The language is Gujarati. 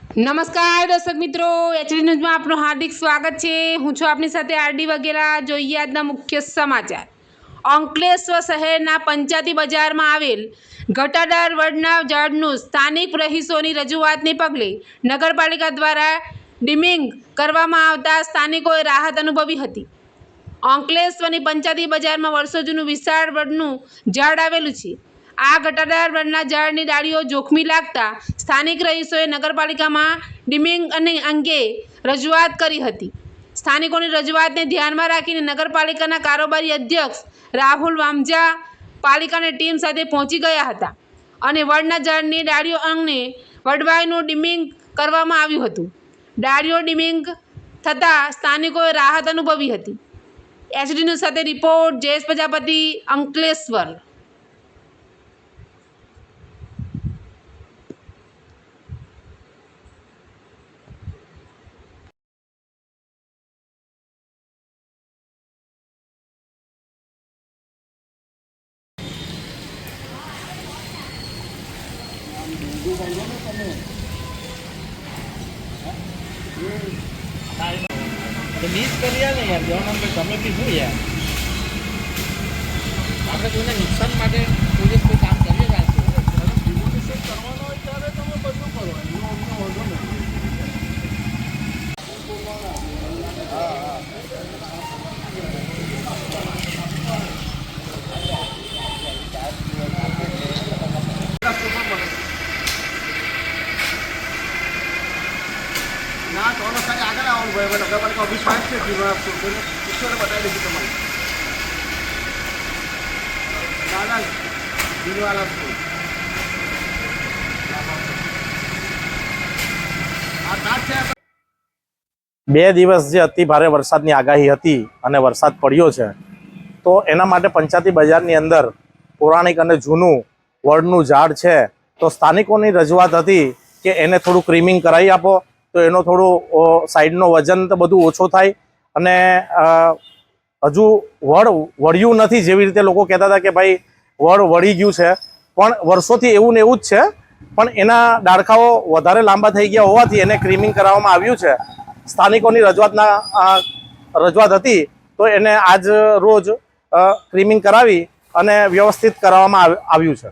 નમસ્કાર દર્શક મિત્રો, એચડી ન્યૂઝમાં આપનું હાર્દિક સ્વાગત છે। હું છું આપની સાથે આરડી વગેરા। જોઈએ આજના મુખ્ય સમાચાર। અંકલેશ્વર શહેરના પંચાયતી બજારમાં આવેલ ઘટાદાર વડના ઝાડનું સ્થાનિક રહીશોની રજૂઆતને પગલે નગરપાલિકા દ્વારા ડિમિંગ કરવામાં આવતા સ્થાનિકોએ રાહત અનુભવી હતી। અંકલેશ્વરની પંચાયતી બજારમાં વર્ષો જૂનું વિશાળ વડનું ઝાડ આવેલું છે। આ ઘટાદાર વડના ઝાડની ડાળીઓ જોખમી લાગતા સ્થાનિક રહીશોએ નગરપાલિકામાં ડિમિંગ અંગે રજૂઆત કરી હતી। સ્થાનિકોની રજૂઆતને ધ્યાનમાં રાખીને નગરપાલિકાના કારોબારી અધ્યક્ષ રાહુલ વામજા પાલિકાની ટીમ સાથે પહોંચી ગયા હતા અને વડના ઝાડની ડાળીઓ અંગે વડવાઈનું ડિમિંગ કરવામાં આવ્યું હતું। ડાળીઓ ડિમિંગ થતાં સ્થાનિકોએ રાહત અનુભવી હતી। એચડી ન્યૂઝ સાથે રિપોર્ટ જયેશ પ્રજાપતિ, અંકલેશ્વર। मिस कर लिया ने यार, जो नंबर તમે બી શું યાર, આપણે કોઈને નુકસાન માટે પોલીસ કોઈ કામ કરીએ રાખશે ડિમોલિશન કરવાનો હોય ત્યારે તમે બધું કરો, એનો અમને વાંધો નથી। ના તો સાહેબ આગળ આવવાનું ભાઈ, નગરપાલિકા ઓફિસ ફાઇવ છે, ઈશ્વરે બતાવી દીધું તમારે દાદા દિલવાલા સ્કૂલ આ કાચ છે। 2 દિવસ જે અતિ ભારે વરસાદની આગાહી હતી અને વરસાદ પડ્યો છે, તો એના માટે પંચાયતી બજારની અંદર પૌરાણિક અને જૂનું વડનું ઝાડ છે, તો સ્થાનિકોની રજૂઆત હતી કે એને થોડું ક્રીમિંગ કરાવી આપો, તો એનો થોડું સાઈડનો વજન તો બધું ઓછો થાય અને હજુ વળ્યું નથી, જેવી રીતે લોકો કહેતા હતા કે ભાઈ વડ વળી ગયું છે, પણ વર્ષોથી એવું ને એવું જ છે, પણ એના ડાળખાઓ વધારે લાંબા થઈ ગયા હોવાથી એને ક્રીમિંગ કરાવવામાં આવ્યું છે। સ્થાનિકોની રજૂઆત હતી, તો એને આજ રોજ ક્રીમિંગ કરાવી અને વ્યવસ્થિત કરવામાં આવ્યું છે।